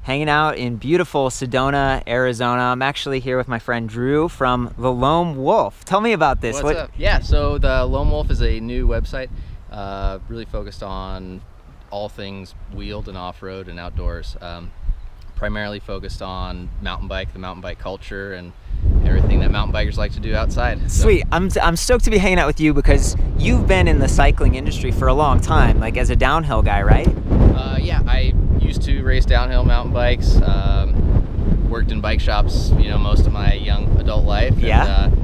hanging out in beautiful Sedona, Arizona. I'm actually here with my friend Drew from the Lone Wolf. Tell me about this. What's up? Yeah, so the Lone Wolf is a new website, really focused on all things wheeled and off-road and outdoors. Primarily focused on mountain bike, the mountain bike culture, and everything that mountain bikers like to do outside. Sweet. I'm stoked to be hanging out with you because you've been in the cycling industry for a long time, like as a downhill guy, right? Yeah, I used to race downhill mountain bikes. Worked in bike shops, most of my young adult life. Yeah. And,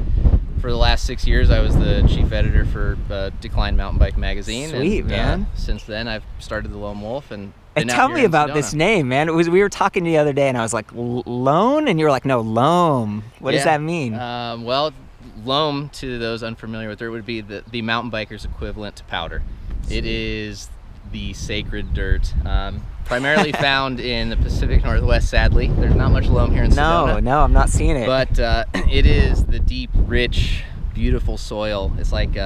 for the last 6 years, I was the chief editor for Decline Mountain Bike magazine. Sweet, and, man. Since then, I've started the Lone Wolf and. Tell me about this name, man. We were talking the other day, and I was like, "Lone," and you were like, "No, loam." What does that mean? Well, loam, to those unfamiliar with it, would be the mountain biker's equivalent to powder. It is the sacred dirt, primarily found in the Pacific Northwest. Sadly, there's not much loam here in Sedona. No, I'm not seeing it. But it is the deep, rich, beautiful soil. It's like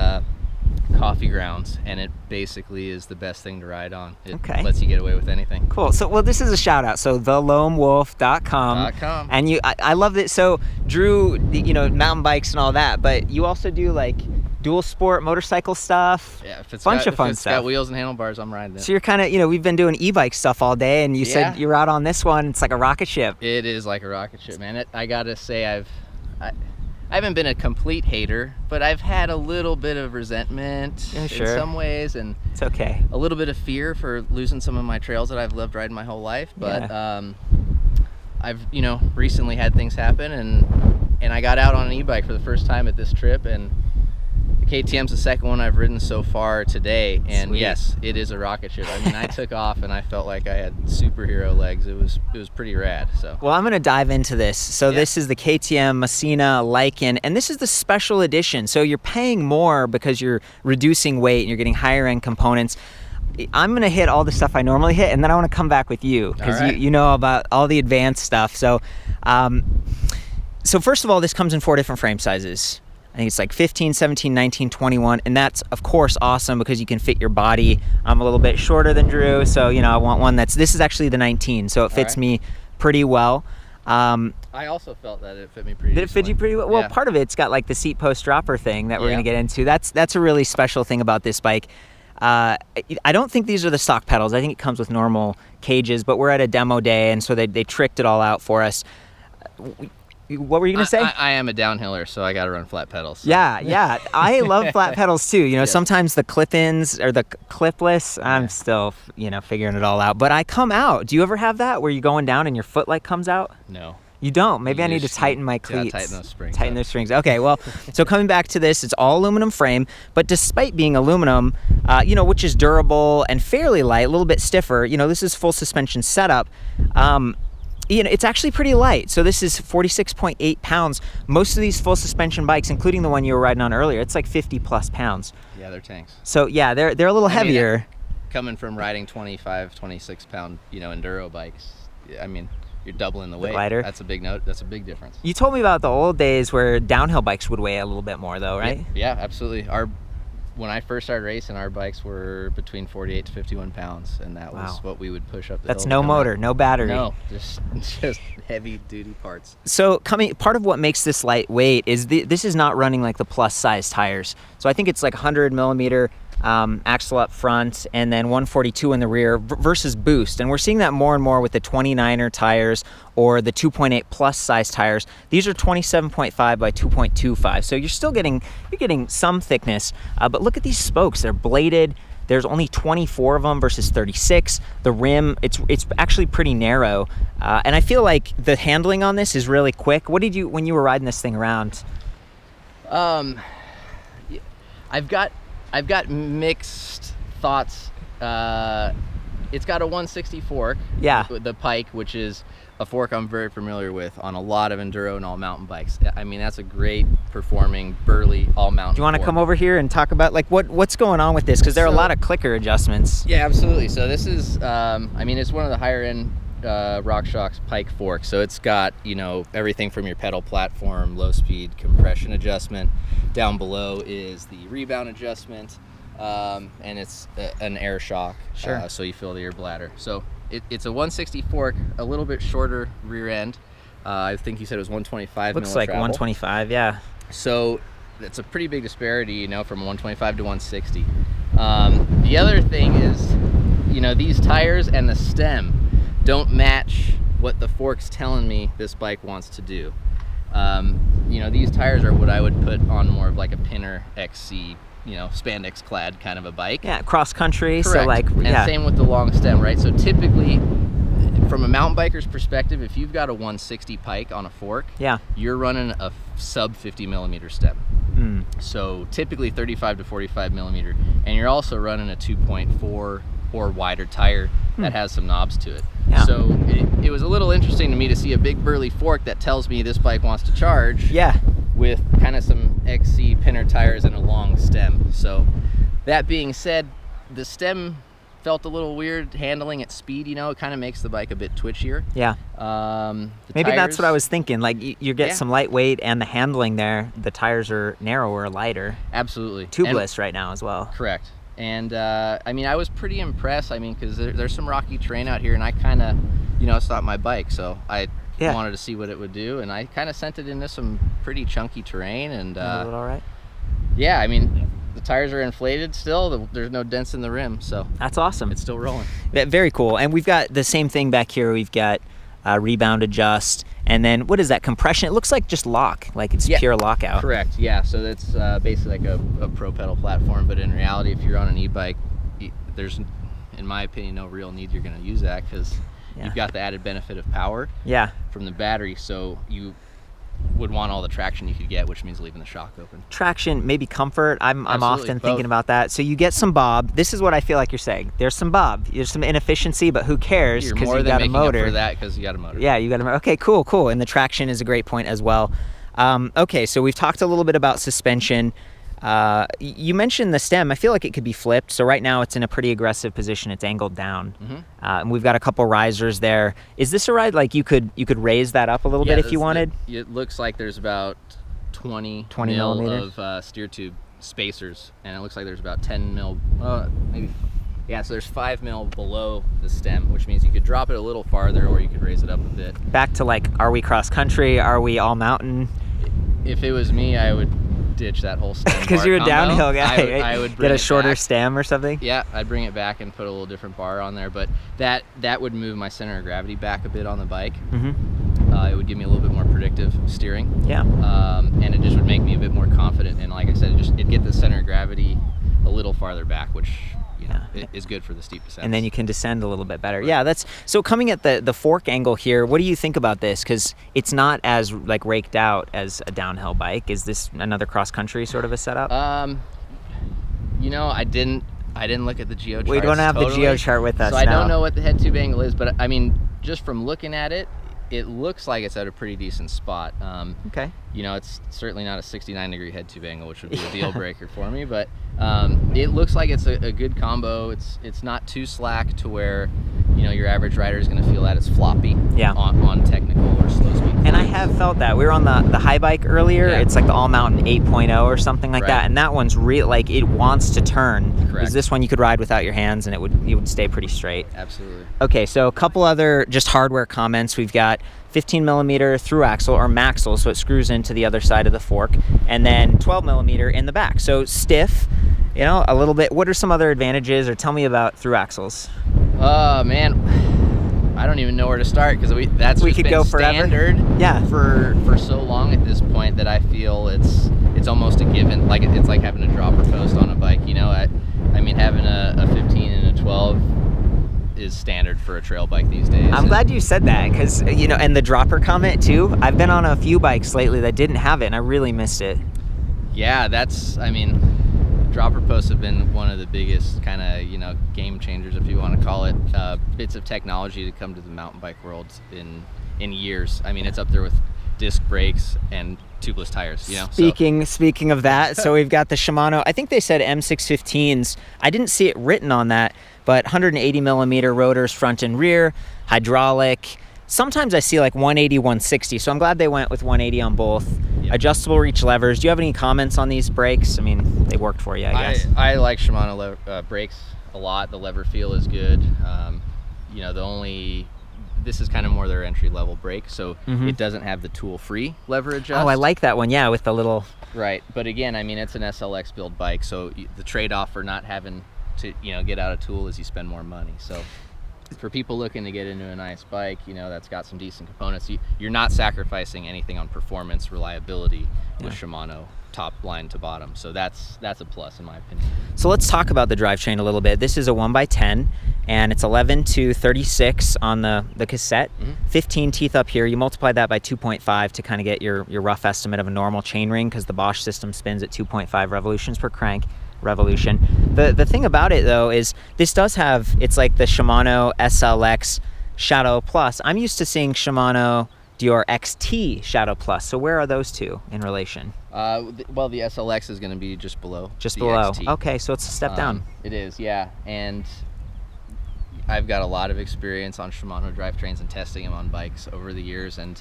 coffee grounds, and it basically is the best thing to ride on. It lets you get away with anything. Cool. So, well, this is a shout out. So thelonewolf.com. And I love it. So Drew, mountain bikes and all that, but you also do like dual sport motorcycle stuff. Yeah, if it's bunch of fun if it's stuff. got wheels and handlebars, I'm riding it. So you're kind of, we've been doing e-bike stuff all day, and you said you're out on this one. It's like a rocket ship. It is like a rocket ship, man. I gotta say, I haven't been a complete hater, but I've had a little bit of resentment in some ways, and it's okay. A little bit of fear for losing some of my trails that I've loved riding my whole life. But I've recently had things happen, and I got out on an e-bike for the first time at this trip, and the KTM's the second one I've ridden so far today, and Sweet. Yes, it is a rocket ship. I mean, I took off and I felt like I had superhero legs. It was pretty rad. So well, I'm gonna dive into this. So this is the KTM Macina Lycan, and this is the special edition. So you're paying more because you're reducing weight and you're getting higher end components. I'm gonna hit all the stuff I normally hit, and then I want to come back with you because you know about all the advanced stuff. So, so first of all, this comes in 4 different frame sizes. I think it's like 15, 17, 19, 21, and that's of course awesome because you can fit your body. I'm a little bit shorter than Drew, so I want one this is actually the 19, so it fits me pretty well. I also felt that it fit me pretty Did it fit you pretty well? Well, part of it's got like the seat post dropper thing that we're gonna get into. That's a really special thing about this bike. I don't think these are the stock pedals. I think it comes with normal cages, but we're at a demo day, and so they tricked it all out for us. What were you gonna say? I am a downhiller, so I gotta run flat pedals. So. Yeah. I love flat pedals too. Sometimes the clip-ins or the clipless, I'm still, figuring it all out. But I come out. Do you ever have that where you're going down and your foot like comes out? No. You don't? Maybe I need to tighten my cleats. Tighten those springs. Tighten those springs. Okay, well, so coming back to this, it's all aluminum frame, but despite being aluminum, which is durable and fairly light, a little bit stiffer, this is full suspension setup. It's actually pretty light. So this is 46.8 pounds. Most of these full suspension bikes, including the one you were riding on earlier, it's like 50 plus pounds. Yeah, they're tanks. So yeah, they're a little heavier. Coming from riding 25, 26 pound, enduro bikes, I mean, you're doubling the weight. Lighter. That's a big note. That's a big difference. You told me about the old days where downhill bikes would weigh a little bit more though, right? Yeah, absolutely. When I first started racing, our bikes were between 48 to 51 pounds, and that was what we would push up the hill. That's no motor, no battery. No, just heavy duty parts. So part of what makes this lightweight is this is not running like the plus size tires. So I think it's like 100 millimeter axle up front and then 142 in the rear versus boost, and we're seeing that more and more with the 29er tires or the 2.8 plus size tires. These are 27.5 by 2.25, so you're still getting some thickness, but look at these spokes. They're bladed. There's only 24 of them versus 36. The rim, it's actually pretty narrow, and I feel like the handling on this is really quick. What did you, when you were riding this thing around? I've got mixed thoughts. It's got a 160 fork. Yeah. The Pike, which is a fork I'm very familiar with on a lot of enduro and all mountain bikes. I mean, that's a great performing, burly, all mountain. Do you want to come over here and talk about like what's going on with this? Because there are a lot of clicker adjustments. Yeah, absolutely. So this is, I mean, it's one of the higher end RockShox Pike forks. So it's got, everything from your pedal platform, low speed compression adjustment. Down below is the rebound adjustment, and it's an air shock. Sure. So you fill the air bladder. So it's a 160 fork, a little bit shorter rear end. I think you said it was 125. Looks like travel. 125, yeah. So it's a pretty big disparity, you know, from 125 to 160. The other thing is, you know, these tires and the stem don't match what the fork's telling me this bike wants to do. You know, these tires are what I would put on more of like a Pinner XC, you know, spandex clad kind of a bike. Yeah, cross country. Correct. So like, and yeah. same with the long stem, right? So typically, from a mountain biker's perspective, if you've got a 160 pike on a fork, yeah, you're running a sub 50 millimeter stem. So typically 35 to 45 millimeter, and you're also running a 2.4 or wider tire that has some knobs to it. Yeah. So it was a little interesting to me to see a big burly fork that tells me this bike wants to charge. Yeah. With kind of some XC Pinner tires and a long stem. So that being said, the stem felt a little weird handling at speed, you know, it kind of makes the bike a bit twitchier. Yeah. Maybe tires, that's what I was thinking. Like you get some lightweight and the handling there, the tires are narrower, lighter. Absolutely. Tubeless right now as well. Correct. And I mean, I was pretty impressed. I mean, because there's some rocky terrain out here, and I kind of, you know, it's not my bike, so I wanted to see what it would do, and I kind of sent it into some pretty chunky terrain, and all right. Yeah, I mean, the tires are inflated still. There's no dents in the rim, so that's awesome. It's still rolling. Very cool. And we've got the same thing back here. We've got rebound adjust, and then what is that, compression? It looks like just lock, like it's pure lockout. Correct. Yeah. So that's basically like a pro pedal platform, but in reality, if you're on an e-bike, there's, in my opinion, no real need you're going to use that because you've got the added benefit of power. Yeah. From the battery, so you would want all the traction you could get, which means leaving the shock open. Traction, maybe comfort. I'm often thinking about that. So you get some bob. This is what I feel like you're saying. There's some bob. There's some inefficiency, but who cares? Because you got a motor. Up for that because you got a motor. Yeah, you got a motor. Okay, cool, cool. And the traction is a great point as well. Okay, so we've talked a little bit about suspension. You mentioned the stem. I feel like it could be flipped. So right now it's in a pretty aggressive position. It's angled down. And we've got a couple risers there. Is this a ride like you could raise that up a little bit if you wanted? It looks like there's about 20 mil of steer tube spacers, and it looks like there's about 10 mil, maybe. Yeah, so there's 5 mil below the stem, which means you could drop it a little farther or you could raise it up a bit. Back to like, are we cross country? Are we all mountain? If it was me, I would ditch that whole stem. Because you're a downhill guy, I would get a shorter stem or something. Yeah, I'd bring it back and put a little different bar on there, but that would move my center of gravity back a bit on the bike. It would give me a little bit more predictive steering. Yeah. And it just would make me a bit more confident. And like I said, it'd get the center of gravity a little farther back, which it is good for the steep descent. And then you can descend a little bit better. Right. Yeah, that's so. Coming at the fork angle here, what do you think about this? Because it's not as like raked out as a downhill bike. Is this another cross country sort of a setup? You know, I didn't look at the geo chart. We don't have the geo chart with us, so I don't know what the head tube angle is. But I mean, just from looking at it, it looks like it's at a pretty decent spot. Okay. You know, it's certainly not a 69-degree head tube angle, which would be a deal breaker for me, but it looks like it's a good combo. It's not too slack to where, you know, your average rider is going to feel that it's floppy on technical or slow speed. And I have felt that. We were on the high bike earlier. Yeah. It's like the All Mountain 8.0 or something like that, and that one's real, like it wants to turn. Correct. Is this one you could ride without your hands and it would stay pretty straight. Absolutely. Okay, so a couple other just hardware comments. We've got 15 millimeter through axle or maxle, so it screws into the other side of the fork, and then 12 millimeter in the back. So stiff, you know, a little bit. What are some other advantages, or tell me about through axles? Man, I don't even know where to start because we could go standard for so long at this point that I feel it's almost a given. Like it's like having a dropper post on a bike, you know. I mean, having a 15 and a 12 is standard for a trail bike these days. I'm glad you said that because, you know, and the dropper comment too. I've been on a few bikes lately that didn't have it and I really missed it. Yeah, I mean, dropper posts have been one of the biggest kind of, you know, game changers, if you want to call it, bits of technology to come to the mountain bike world in years. I mean, it's up there with disc brakes and tubeless tires, you know. Speaking of that, so we've got the Shimano, I think they said M615s. I didn't see it written on that, but 180 millimeter rotors front and rear, hydraulic. Sometimes I see like 180, 160, so I'm glad they went with 180 on both. Yep. Adjustable reach levers. Do you have any comments on these brakes? I mean, they worked for you, I guess. I like Shimano brakes a lot. The lever feel is good. you know, this is kind of more their entry level brake, so it doesn't have the tool free lever adjust. Oh, I like that one. Yeah, with the little. Right, but again, I mean, it's an SLX build bike, so the trade-off for not having to, you know, get out a tool is you spend more money. So for people looking to get into a nice bike, you know, that's got some decent components, you're not sacrificing anything on performance, reliability with Shimano top line to bottom. So that's a plus in my opinion. So let's talk about the drivetrain a little bit. This is a 1x10 and it's 11 to 36 on the cassette, 15 teeth up here. You multiply that by 2.5 to kind of get your rough estimate of a normal chainring, because the Bosch system spins at 2.5 revolutions per crank revolution. The thing about it though is this does have, it's like the Shimano SLX Shadow Plus. I'm used to seeing Shimano Dior XT Shadow Plus. So where are those two in relation? Well, the SLX is going to be just below. Just the below. XT. Okay, so it's a step down. It is, yeah. And I've got a lot of experience on Shimano drivetrains and testing them on bikes over the years. And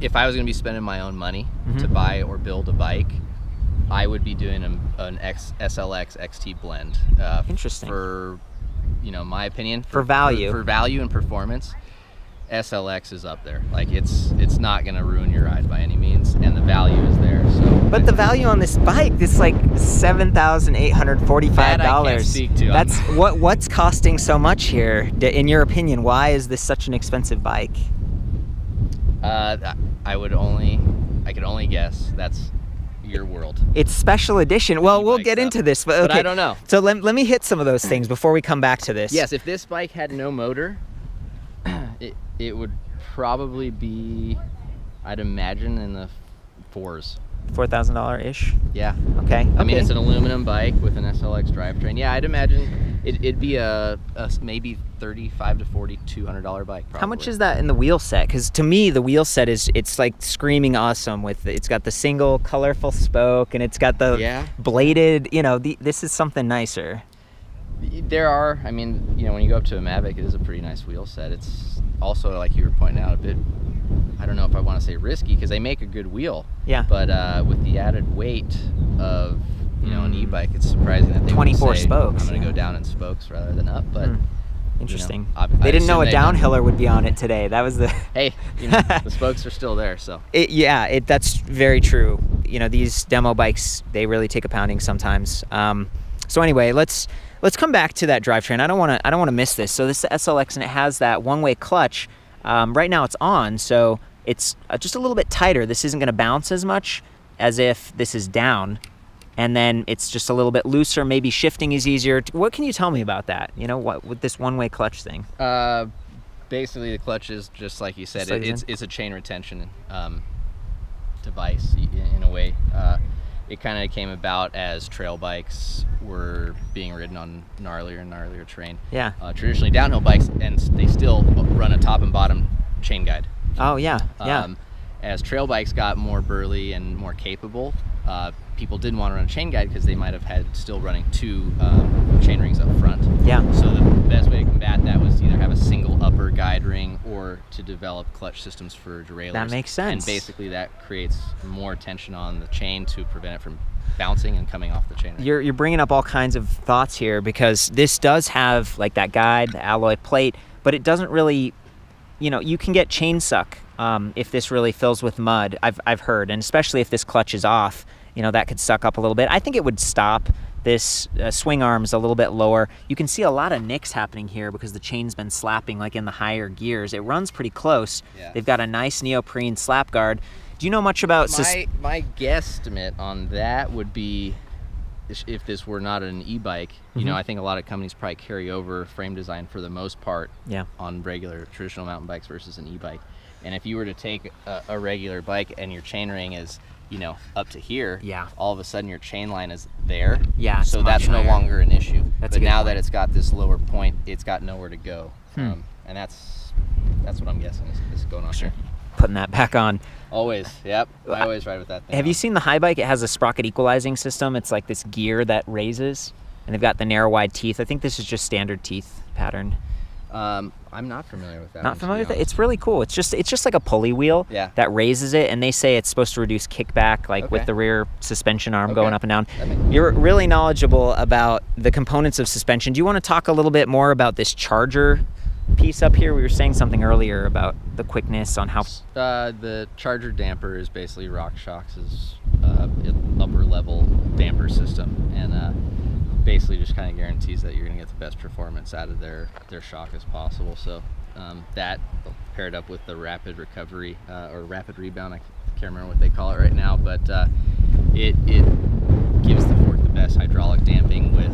if I was going to be spending my own money to buy or build a bike, I would be doing an SLX XT blend. Interesting. For, you know, my opinion. For value. For value and performance, SLX is up there. Like it's not going to ruin your ride by any means, and the value is there. So, but the value on this bike, this like $7,845. That I can't speak to. That's what's costing so much here. In your opinion, why is this such an expensive bike? I could only guess. That's your world. It's special edition. Well, we'll get into this, but okay. But I don't know. So let me hit some of those things before we come back to this. Yes, if this bike had no motor, it would probably be, I'd imagine, in the $4,000s. $4,000-ish? Yeah. Okay. I mean, it's an aluminum bike with an SLX drivetrain. Yeah, I'd imagine it'd be a maybe $3,500 to $4,200 bike, probably. How much is that in the wheel set? Because to me, the wheel set it's like screaming awesome. It's got the single colorful spoke, and it's got the bladed, you know, this is something nicer. There are, I mean, you know, when you go up to a Mavic, it is a pretty nice wheel set. It's also, like you were pointing out, a bit, I don't know if I want to say risky, because they make a good wheel. Yeah. But with the added weight of, you know, an e-bike, it's surprising that they 24 would say, spokes. I'm going to go down in spokes rather than up. But interesting. You know, they didn't know a downhiller would be on it today. That was the. Hey, you know, the spokes are still there, so. That's very true. You know, these demo bikes, they really take a pounding sometimes. So anyway, let's come back to that drivetrain. I don't want to miss this. So this is the SLX, and it has that one-way clutch. Right now it's on, so it's just a little bit tighter. This isn't going to bounce as much as if this is down, and then it's just a little bit looser. Maybe shifting is easier. What can you tell me about that? You know, what with this one-way clutch thing? Basically, the clutch is just like you said. It's a chain retention device in a way. It kind of came about as trail bikes were being ridden on gnarlier and gnarlier terrain. Yeah. Traditionally, downhill bikes, and they still run a top and bottom chain guide. Oh yeah, yeah. As trail bikes got more burly and more capable, people didn't want to run a chain guide because they might have had still running two chain rings up front. Yeah. So the best way to combat that was to either have a single upper guide ring or to develop clutch systems for derailleurs. That makes sense. And basically that creates more tension on the chain to prevent it from bouncing and coming off the chain ring. You're bringing up all kinds of thoughts here, because this does have like that guide, the alloy plate, but it doesn't really, you know, you can get chain suck if this really fills with mud, I've heard, and especially if this clutch is off, you know, that could suck up a little bit. I think it would stop. This swing arm's a little bit lower. You can see a lot of nicks happening here because the chain's been slapping like in the higher gears. It runs pretty close. Yeah. They've got a nice neoprene slap guard. Do you know much about... My guesstimate on that would be, if this were not an e-bike, you know, I think a lot of companies probably carry over frame design for the most part on regular traditional mountain bikes versus an e-bike. And if you were to take a regular bike and your chainring is, you know, up to here, all of a sudden your chain line is there. Yeah. So that's no longer an issue. But now that it's got this lower point, it's got nowhere to go. And that's what I'm guessing is going on here. Putting that back on. Always, yep. I always ride with that thing. Have you seen the high bike? It has a sprocket equalizing system. It's like this gear that raises, and they've got the narrow wide teeth. I think this is just standard teeth pattern. I'm not familiar with that. Not familiar with it? It's really cool. It's just like a pulley wheel that raises it, and they say it's supposed to reduce kickback, like with the rear suspension arm going up and down. You're really knowledgeable about the components of suspension. Do you want to talk a little bit more about this charger piece up here? We were saying something earlier about the quickness on how... The charger damper is basically RockShox's upper level damper system, and basically just kind of guarantees that you're going to get the best performance out of their shock as possible. So that paired up with the rapid recovery or rapid rebound, I can't remember what they call it right now, but it gives the fork the best hydraulic damping with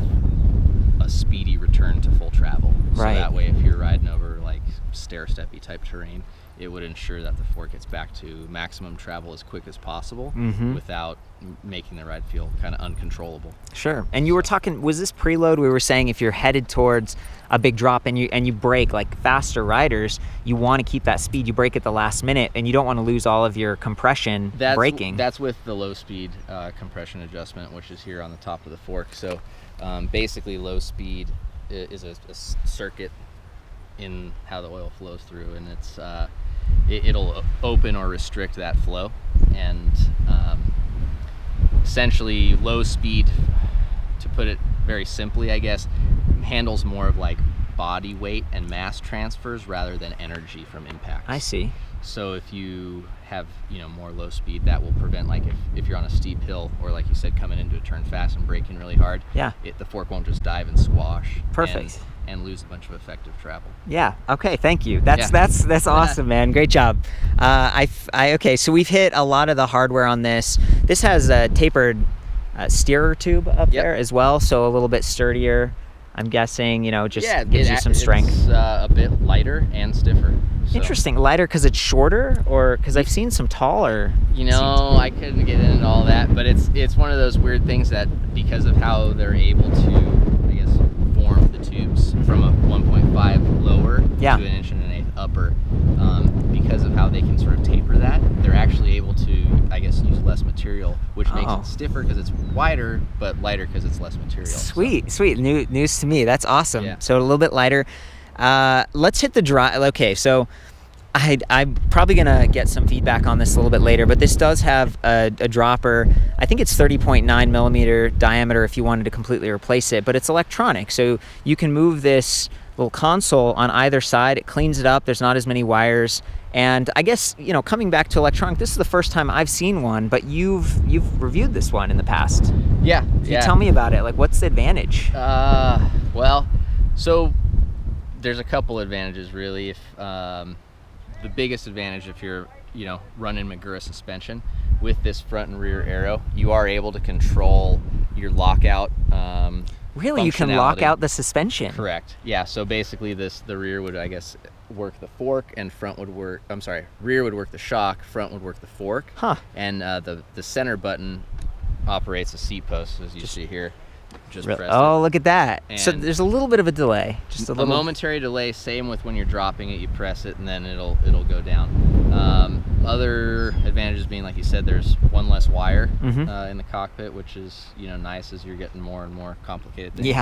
a speedy return to full travel. So that way, if you're riding over like stair-steppy type terrain, it would ensure that the fork gets back to maximum travel as quick as possible without making the ride feel kind of uncontrollable. Sure. And you were talking, was this preload? We were saying if you're headed towards a big drop and you brake, like faster riders, you want to keep that speed. You brake at the last minute, and you don't want to lose all of your compression braking. That's with the low speed compression adjustment, which is here on the top of the fork. So basically, low speed is a circuit in how the oil flows through, and it's it'll open or restrict that flow. And essentially, low speed, to put it very simply, I guess, handles more of like body weight and mass transfers rather than energy from impacts. I see. So if you have, you know, more low speed, that will prevent, like if you're on a steep hill, or like you said, coming into a turn fast and braking really hard, the fork won't just dive and squash. Perfect. And lose a bunch of effective travel. Yeah. Okay. Thank you. That's awesome, man. Great job. Okay. So we've hit a lot of the hardware on this. This has a tapered steerer tube up there as well, so a little bit sturdier. I'm guessing, you know, just gives you some strength. It's a bit lighter and stiffer. So. Interesting. Lighter because it's shorter, or because I've seen some taller. You know, I couldn't get into all that, but it's one of those weird things that because of how they're able to, I guess, form the tubes from a 1.5 lower to an 1.125 upper, because of how they can sort of taper that, they're actually able to, I guess, use less material, which makes it stiffer because it's wider, but lighter because it's less material. Sweet. News to me. That's awesome. So a little bit lighter. Let's hit the drive. Okay, so I'm probably gonna get some feedback on this a little bit later, but this does have a dropper. I think it's 30.9 millimeter diameter if you wanted to completely replace it, but it's electronic, so you can move this little console on either side. It cleans it up. There's not as many wires. And I guess, you know, coming back to electronic, this is the first time I've seen one, but you've reviewed this one in the past. Can you tell me about it? Like, what's the advantage? Well, so there's a couple advantages really. If the biggest advantage, if you're, you know, running Magura suspension with this front and rear arrow, you are able to control your lockout. Really, you can lock out the suspension? Correct. Yeah. So basically, the rear would, I guess, work the fork, and front would work. I'm sorry, rear would work the shock, front would work the fork. And the center button operates a seat post, as you see here. Just press it. Look at that. And so there's a little bit of a delay. Just a momentary delay. Same with when you're dropping it, you press it and then it'll go down. Other advantages being, like you said, there's one less wire in the cockpit, which is, you know, nice as you're getting more and more complicated things.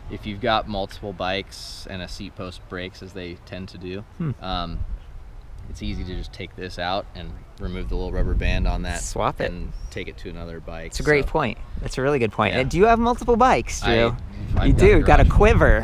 If you've got multiple bikes and a seat post breaks, as they tend to do, it's easy to just take this out and remove the little rubber band on that, swap it, and take it to another bike. It's a great point. That's a really good point. And do you have multiple bikes, Drew? You do. Got a quiver.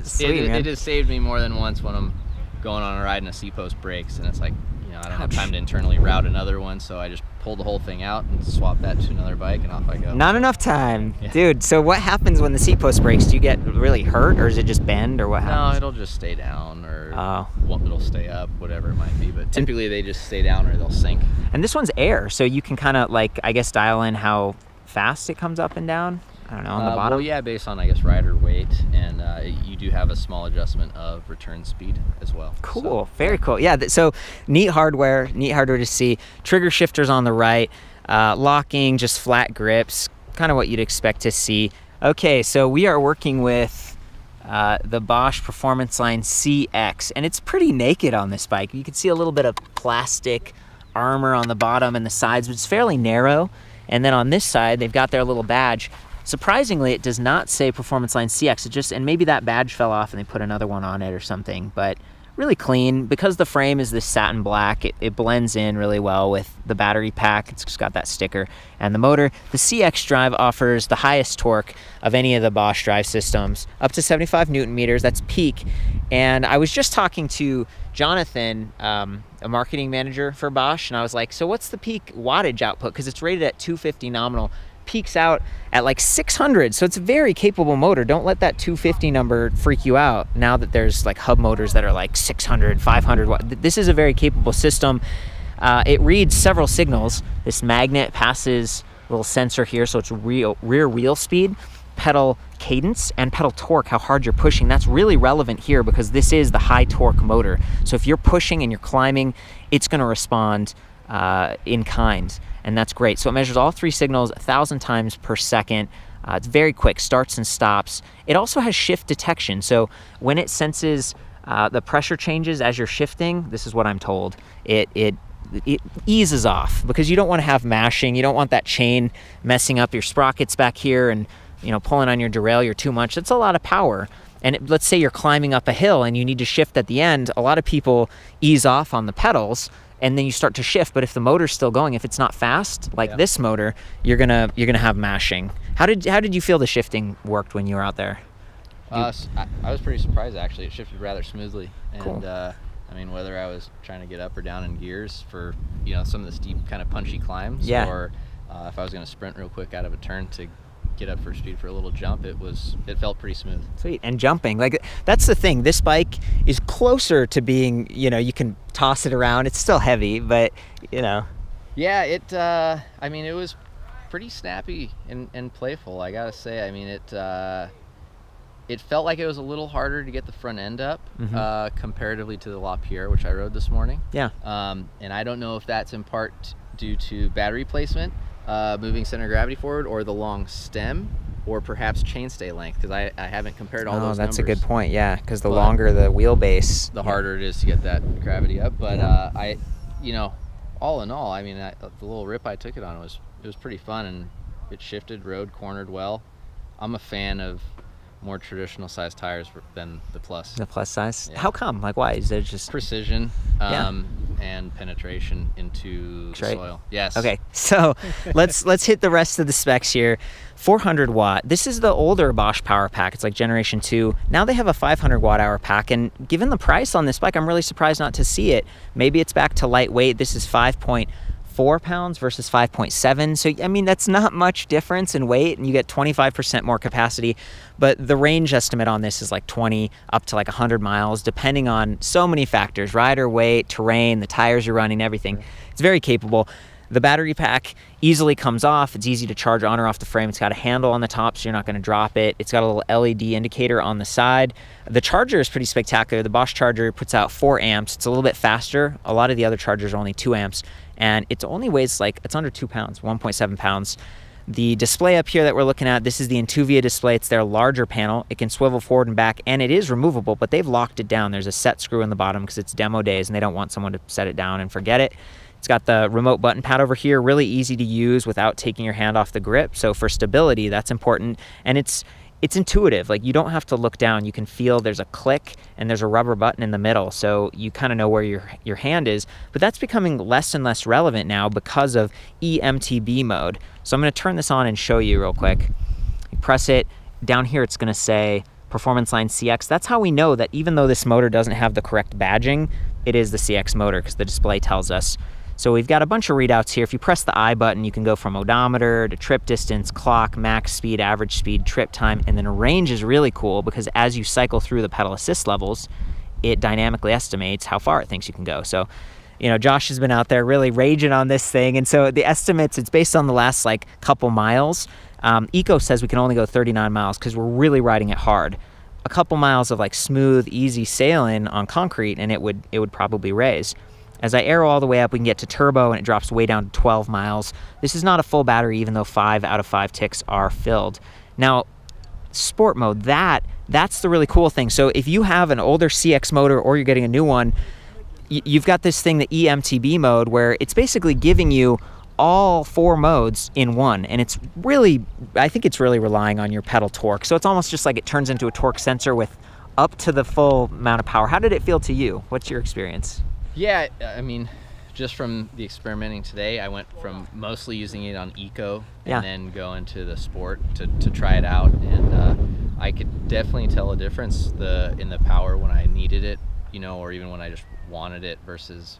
So it has saved me more than once when I'm going on a ride and a seat post breaks, and it's like, you know, I don't have time to internally route another one, so I just pull the whole thing out and swap that to another bike, and off I go. Not enough time. Dude, so what happens when the seat post breaks? Do you get really hurt, or is it just bend, or what happens? No, it'll just stay down, or it'll stay up, whatever it might be, but typically they just stay down or they'll sink. And this one's air, so you can kind of, like, I guess, dial in how fast it comes up and down. I don't know, on the bottom? Well, yeah, based on, I guess, rider weight, and you do have a small adjustment of return speed as well. Cool, very cool. Yeah, so neat hardware to see. Trigger shifters on the right, locking, just flat grips, kind of what you'd expect to see. Okay, so we are working with the Bosch Performance Line CX, and it's pretty naked on this bike. You can see a little bit of plastic armor on the bottom and the sides, but it's fairly narrow. And then on this side, they've got their little badge. Surprisingly, it does not say Performance Line CX. It just, and maybe that badge fell off and they put another one on it or something, but really clean. Because the frame is this satin black, it blends in really well with the battery pack. It's just got that sticker. And the motor, the CX drive offers the highest torque of any of the Bosch drive systems, up to 75 Newton meters, that's peak. And I was just talking to Jonathan, a marketing manager for Bosch, and I was like, so what's the peak wattage output? Because it's rated at 250 nominal, peaks out at like 600, so it's a very capable motor. Don't let that 250 number freak you out now that there's like hub motors that are like 600, 500. This is a very capable system. It reads several signals. This magnet passes a little sensor here, so it's rear wheel speed, pedal cadence, and pedal torque, how hard you're pushing. That's really relevant here because this is the high torque motor. So if you're pushing and you're climbing, it's going to respond in kind, and that's great. So it measures all three signals 1,000 times per second. It's very quick, starts and stops. It also has shift detection, so when it senses the pressure changes as you're shifting, this is what I'm told, it eases off, because you don't want to have mashing. You don't want that chain messing up your sprockets back here and, you know, pulling on your derailleur too much. That's a lot of power. And let's say you're climbing up a hill and you need to shift at the end. A lot of people ease off on the pedals and then you start to shift, but if the motor's still going, if it's not fast like this motor, you're gonna have mashing. How did you feel the shifting worked when you were out there? I was pretty surprised, actually. It shifted rather smoothly. And cool. I mean, whether I was trying to get up or down in gears for, you know, some of the steep kind of punchy climbs, or if I was going to sprint real quick out of a turn to get up for speed for a little jump, it felt pretty smooth. Sweet. And jumping, like, that's the thing. This bike is closer to being, you know, you can toss it around. It's still heavy, but, you know. Yeah, I mean, it was pretty snappy and playful, I gotta say. I mean, it felt like it was a little harder to get the front end up comparatively to the LaPierre, which I rode this morning. Yeah. And I don't know if that's in part due to battery placement, moving center of gravity forward, or the long stem, or perhaps chainstay length, because I haven't compared all those numbers. That's a good point, yeah, because the longer the wheelbase, the harder it is to get that gravity up. But you know, all in all, I mean, the little rip I took it on was pretty fun, and it shifted, rode, cornered well. I'm a fan of more traditional size tires than the plus. The plus size? Yeah. How come? Like, why? Is it just precision and penetration into the soil? Yes. Okay, so let's hit the rest of the specs here. 400 watt. This is the older Bosch Powerpack. It's like generation 2. Now they have a 500 watt hour pack, and given the price on this bike, I'm really surprised not to see it. Maybe it's back to lightweight. This is 5.4 pounds versus 5.7. So, I mean, that's not much difference in weight, and you get 25% more capacity. But the range estimate on this is like 20 up to like 100 miles, depending on so many factors: rider weight, terrain, the tires you're running, everything. It's very capable. The battery pack easily comes off. It's easy to charge on or off the frame. It's got a handle on the top, so you're not going to drop it. It's got a little LED indicator on the side. The charger is pretty spectacular. The Bosch charger puts out 4 amps. It's a little bit faster. A lot of the other chargers are only 2 amps. And it only weighs like, it's under 2 pounds, 1.7 pounds. The display up here that we're looking at, this is the Intuvia display. It's their larger panel. It can swivel forward and back, and it is removable, but they've locked it down. There's a set screw in the bottom because it's demo days and they don't want someone to set it down and forget it. It's got the remote button pad over here, really easy to use without taking your hand off the grip. So for stability, that's important. And it's intuitive. Like, you don't have to look down. You can feel there's a click and there's a rubber button in the middle, so you kind of know where your hand is. But that's becoming less and less relevant now because of eMTB mode. So I'm going to turn this on and show you real quick. You press it. Down here it's going to say Performance Line CX. That's how we know that even though this motor doesn't have the correct badging, it is the CX motor, because the display tells us. So we've got a bunch of readouts here. If you press the I button, you can go from odometer to trip distance, clock, max speed, average speed, trip time, and then range is really cool because as you cycle through the pedal assist levels, it dynamically estimates how far it thinks you can go. So, you know, Josh has been out there really raging on this thing, and so the estimates, it's based on the last like couple miles. Eco says we can only go 39 miles because we're really riding it hard. A couple miles of like smooth, easy sailing on concrete, and it would probably raise. As I arrow all the way up, we can get to turbo, and it drops way down to 12 miles. This is not a full battery, even though 5 out of 5 ticks are filled. Now, sport mode, that's the really cool thing. So if you have an older CX motor or you're getting a new one, you've got this thing, the eMTB mode, where it's basically giving you all 4 modes in one, and it's really, I think it's really relying on your pedal torque. So it's almost just like it turns into a torque sensor with up to the full amount of power. How did it feel to you? What's your experience? Yeah, I mean, just from the experimenting today, I went from mostly using it on eco and then going to the sport to try it out, and I could definitely tell a difference in the power when I needed it, you know, or even when I just wanted it, versus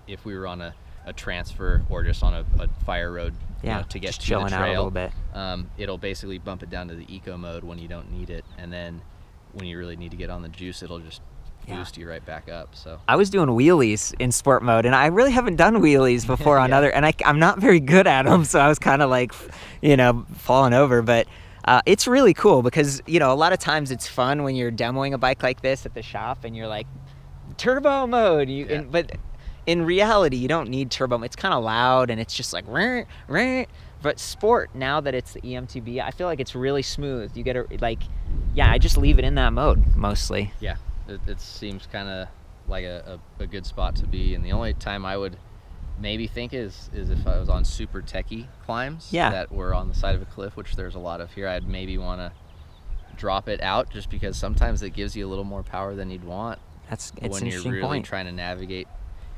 if we were on a transfer or just on a fire road, you know, to get to the trail. Chilling out a little bit. It'll basically bump it down to the eco mode when you don't need it, and then when you really need to get on the juice, it'll just boost you right back up. So I was doing wheelies in sport mode, and I really haven't done wheelies before on other, and I'm not very good at them, so I was kind of like, you know, falling over. But it's really cool because, you know, a lot of times it's fun when you're demoing a bike like this at the shop and you're like, turbo mode, but in reality you don't need turbo. It's kind of loud and it's just like rah, rah. But sport, now that it's the eMTB, I feel like it's really smooth. You get I just leave it in that mode mostly. Yeah, it seems kind of like a good spot to be. And the only time I would maybe think is if I was on super techie climbs that were on the side of a cliff, which there's a lot of here. I'd maybe want to drop it out, just because sometimes it gives you a little more power than you'd want. It's when you're really point. trying to navigate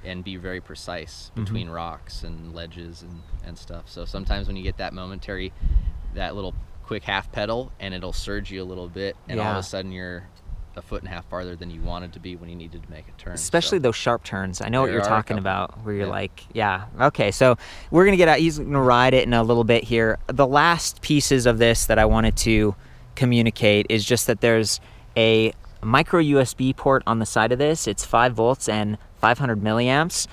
and be very precise between rocks and ledges and stuff. So sometimes when you get that momentary, that little quick half pedal, and it'll surge you a little bit, and all of a sudden you're a foot and a half farther than you wanted to be when you needed to make a turn. Especially those sharp turns. I know what you're talking about, where you're like, okay, so we're gonna get out, he's gonna ride it in a little bit here. The last pieces of this that I wanted to communicate is just that there's a micro USB port on the side of this. It's 5 volts and 500 milliamps.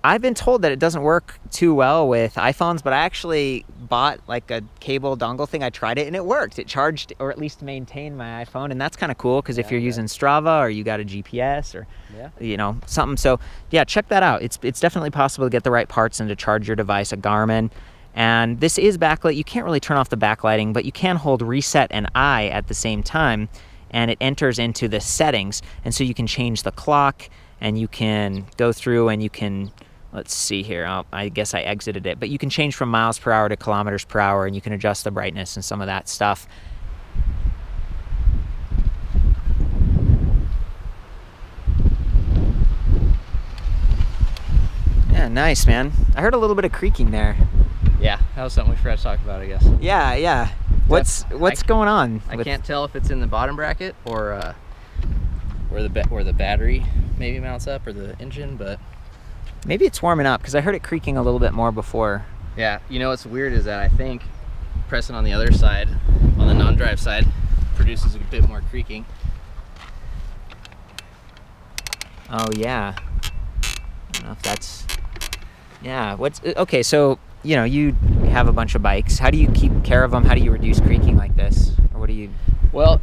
I've been told that it doesn't work too well with iPhones, but I actually bought like a cable dongle thing. I tried it and it worked. It charged, or at least maintained, my iPhone, and that's kind of cool because if you're using Strava or you got a GPS or you know, something. So yeah, check that out. It's definitely possible to get the right parts and to charge your device, a Garmin. And this is backlit. You can't really turn off the backlighting, but you can hold reset and I at the same time, and it enters into the settings. And so you can change the clock, and you can go through and you can, let's see here, I guess I exited it, but you can change from miles per hour to kilometers per hour, and you can adjust the brightness and some of that stuff. Yeah, nice, man. I heard a little bit of creaking there. Yeah, that was something we forgot to talk about, I guess. Yeah. What's going on? I can't tell if it's in the bottom bracket or where the battery maybe mounts up, or the engine, but maybe it's warming up because I heard it creaking a little bit more before. Yeah, you know what's weird is that I think pressing on the other side, on the non-drive side, produces a bit more creaking. Oh yeah. I don't know if that's, okay, so you know, you have a bunch of bikes. How do you keep care of them? How do you reduce creaking like this? Or what do you? Well,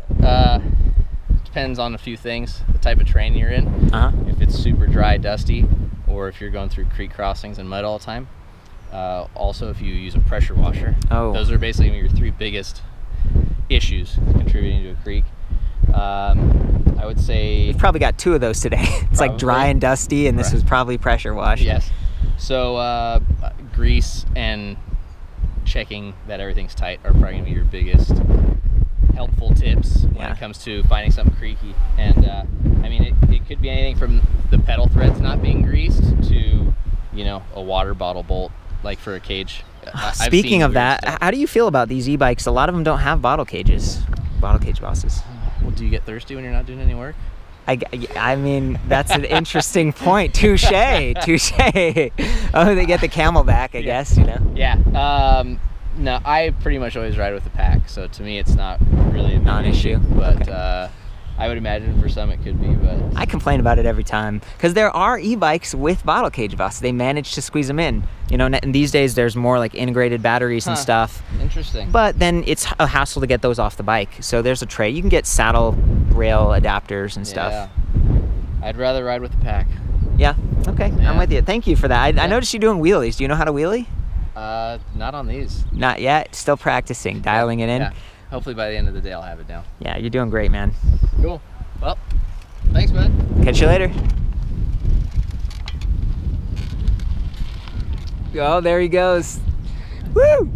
depends on a few things. The type of terrain you're in. If it's super dry, dusty, or if you're going through creek crossings and mud all the time. Also, if you use a pressure washer. Those are basically your 3 biggest issues contributing to a creak. I would say we've probably got 2 of those today. It's like dry and dusty, and this was probably pressure wash. Yes. So grease and checking that everything's tight are probably gonna be your biggest helpful tips when it comes to finding something creaky. And I mean, it could be anything from the pedal threads not being greased to, you know, a water bottle bolt, like for a cage. Speaking of that, how do you feel about these e-bikes? A lot of them don't have bottle cages, bottle cage bosses. Well, do you get thirsty when you're not doing any work? I mean, that's an interesting point. Touche. Oh, they get the Camelback, I guess, you know? Yeah. No, I pretty much always ride with the pack, so to me it's not really a non-issue. But I would imagine for some it could be, but I complain about it every time because there are e-bikes with bottle cage bosses. They manage to squeeze them in. You know, and these days there's more like integrated batteries and stuff. Interesting. But then it's a hassle to get those off the bike. So there's a tray. You can get saddle rail adapters and stuff. Yeah. I'd rather ride with the pack. Yeah. Okay. Yeah. I'm with you. Thank you for that. I noticed you doing wheelies. Do you know how to wheelie? Not on these. Not yet. Still practicing, dialing it in. Yeah. Hopefully by the end of the day I'll have it down. Yeah, you're doing great, man. Cool. Well, thanks, bud. Catch you later. Oh, there he goes. Woo!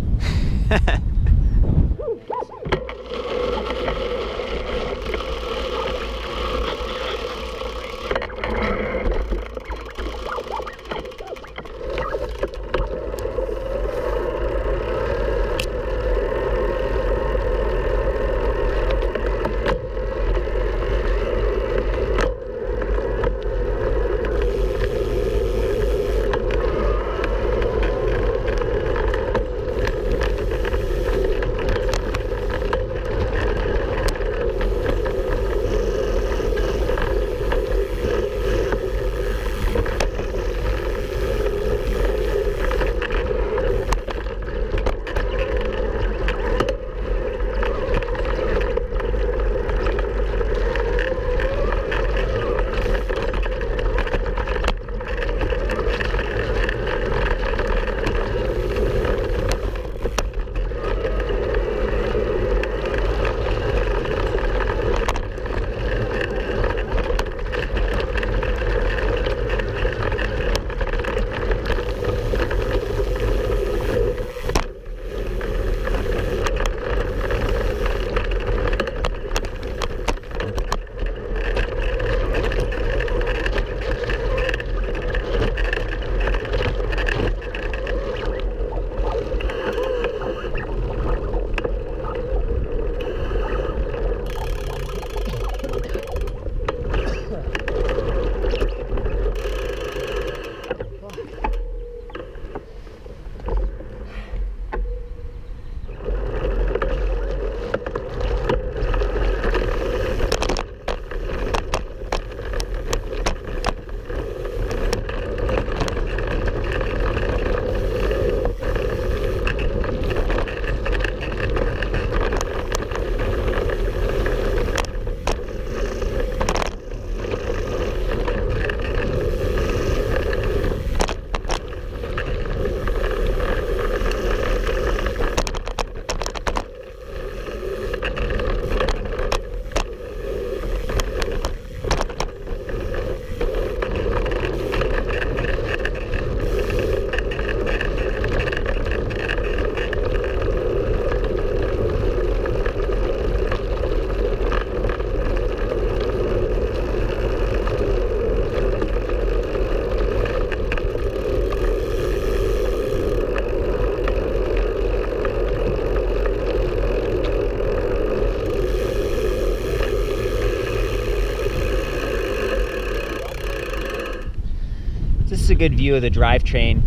This is a good view of the drivetrain.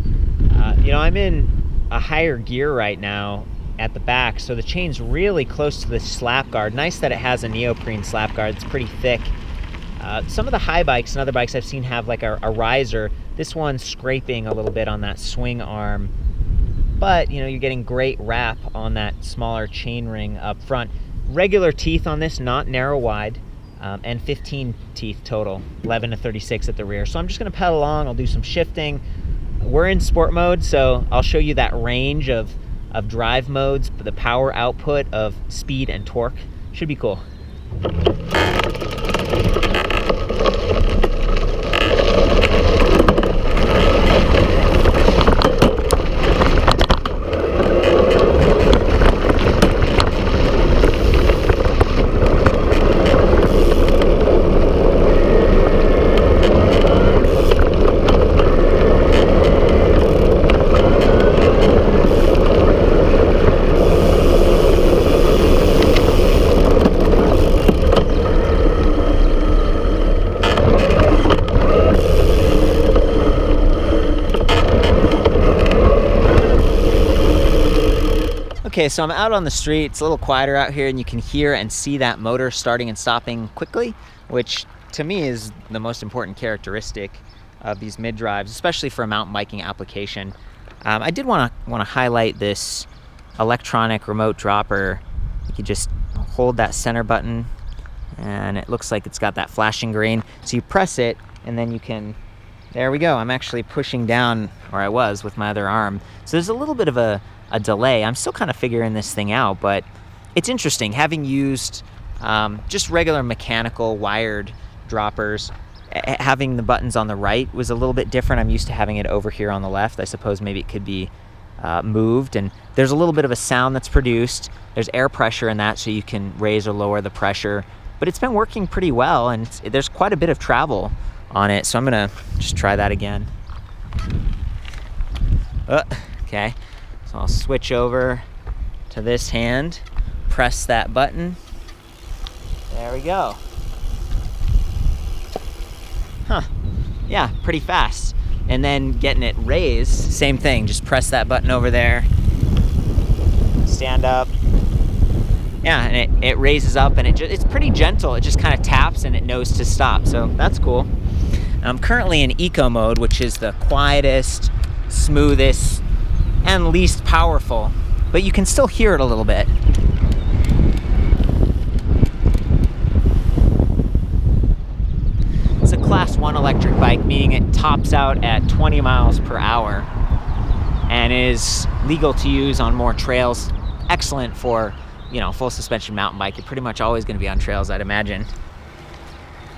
You know, I'm in a higher gear right now at the back, so the chain's really close to the slap guard. Nice that it has a neoprene slap guard. It's pretty thick. Some of the high bikes and other bikes I've seen have like a riser. This one's scraping a little bit on that swing arm, but you know, you're getting great wrap on that smaller chain ring up front. Regular teeth on this, not narrow wide, and 15 teeth total, 11 to 36 at the rear. So I'm just gonna pedal along, I'll do some shifting. We're in sport mode, so I'll show you that range of drive modes, the power output of speed and torque. Should be cool. Okay, so I'm out on the street. It's a little quieter out here, and you can hear and see that motor starting and stopping quickly, which to me is the most important characteristic of these mid-drives, especially for a mountain biking application. I did want to highlight this electronic remote dropper. You can just hold that center button, and it looks like it's got that flashing green. So you press it, and then you can, there we go. I'm actually pushing down, or I was, with my other arm. So there's a little bit of a delay. I'm still kind of figuring this thing out, but it's interesting having used just regular mechanical wired droppers. having the buttons on the right was a little bit different. I'm used to having it over here on the left. I suppose maybe it could be moved, and there's a little bit of a sound that's produced. There's air pressure in that, so you can raise or lower the pressure, but it's been working pretty well, and there's quite a bit of travel on it, so I'm gonna just try that again. Okay, so I'll switch over to this hand, press that button. There we go. Huh, yeah, pretty fast. And then getting it raised, same thing, just press that button over there, stand up. Yeah, and it raises up, and it's pretty gentle. It just kind of taps and it knows to stop, so that's cool. I'm currently in eco mode, which is the quietest, smoothest, and least powerful, but you can still hear it a little bit. It's a Class 1 electric bike, meaning it tops out at 20 miles per hour and is legal to use on more trails. Excellent for, you know, full suspension mountain bike. You're pretty much always going to be on trails, I'd imagine.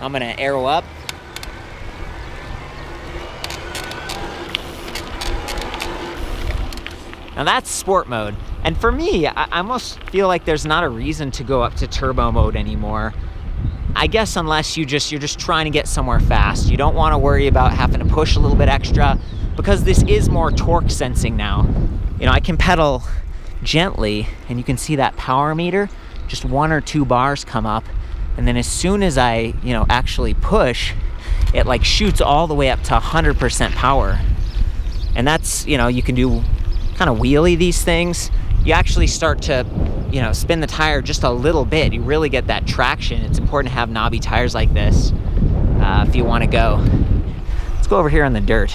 I'm going to arrow up. Now that's sport mode. And for me, I almost feel like there's not a reason to go up to turbo mode anymore. I guess unless you're just trying to get somewhere fast. You don't want to worry about having to push a little bit extra, because this is more torque sensing now. You know, I can pedal gently and you can see that power meter, just 1 or 2 bars come up, and then as soon as I, you know, actually push, it like shoots all the way up to 100% power. And that's, you know, you can do kind of wheelie these things. You actually start to, you know, spin the tire just a little bit. You really get that traction. It's important to have knobby tires like this if you want to go. Let's go over here on the dirt.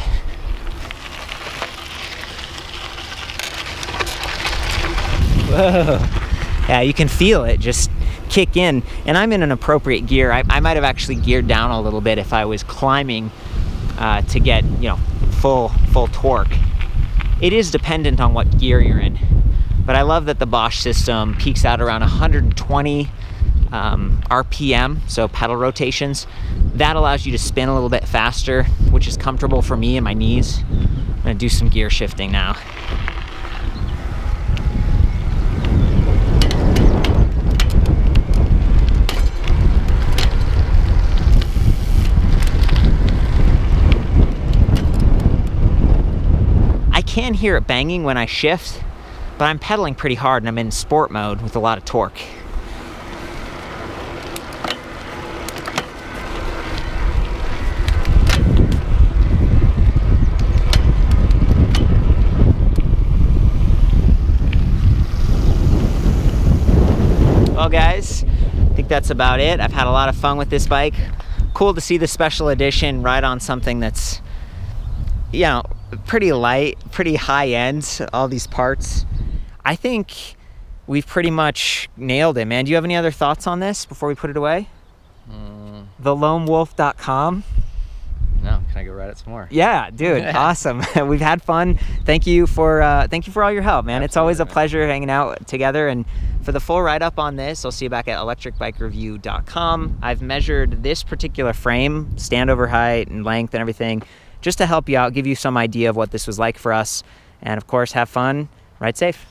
Whoa. Yeah, you can feel it just kick in. And I'm in an appropriate gear. I might have actually geared down a little bit if I was climbing to get, you know, full torque. It is dependent on what gear you're in. But I love that the Bosch system peaks out around 120 RPM, so pedal rotations. That allows you to spin a little bit faster, which is comfortable for me and my knees. I'm gonna do some gear shifting now. I can hear it banging when I shift, but I'm pedaling pretty hard and I'm in sport mode with a lot of torque. Well guys, I think that's about it. I've had a lot of fun with this bike. Cool to see the special edition ride on something that's, you know, pretty light, pretty high end, all these parts. I think we've pretty much nailed it, man. Do you have any other thoughts on this before we put it away? TheLoneWolf.com. No, can I go ride it some more? Yeah, dude, awesome. We've had fun. Thank you for all your help, man. Absolutely, it's always a pleasure hanging out together. And for the full write-up on this, I'll see you back at ElectricBikeReview.com. I've measured this particular frame, standover height and length and everything, just to help you out, give you some idea of what this was like for us. And of course, have fun, ride safe.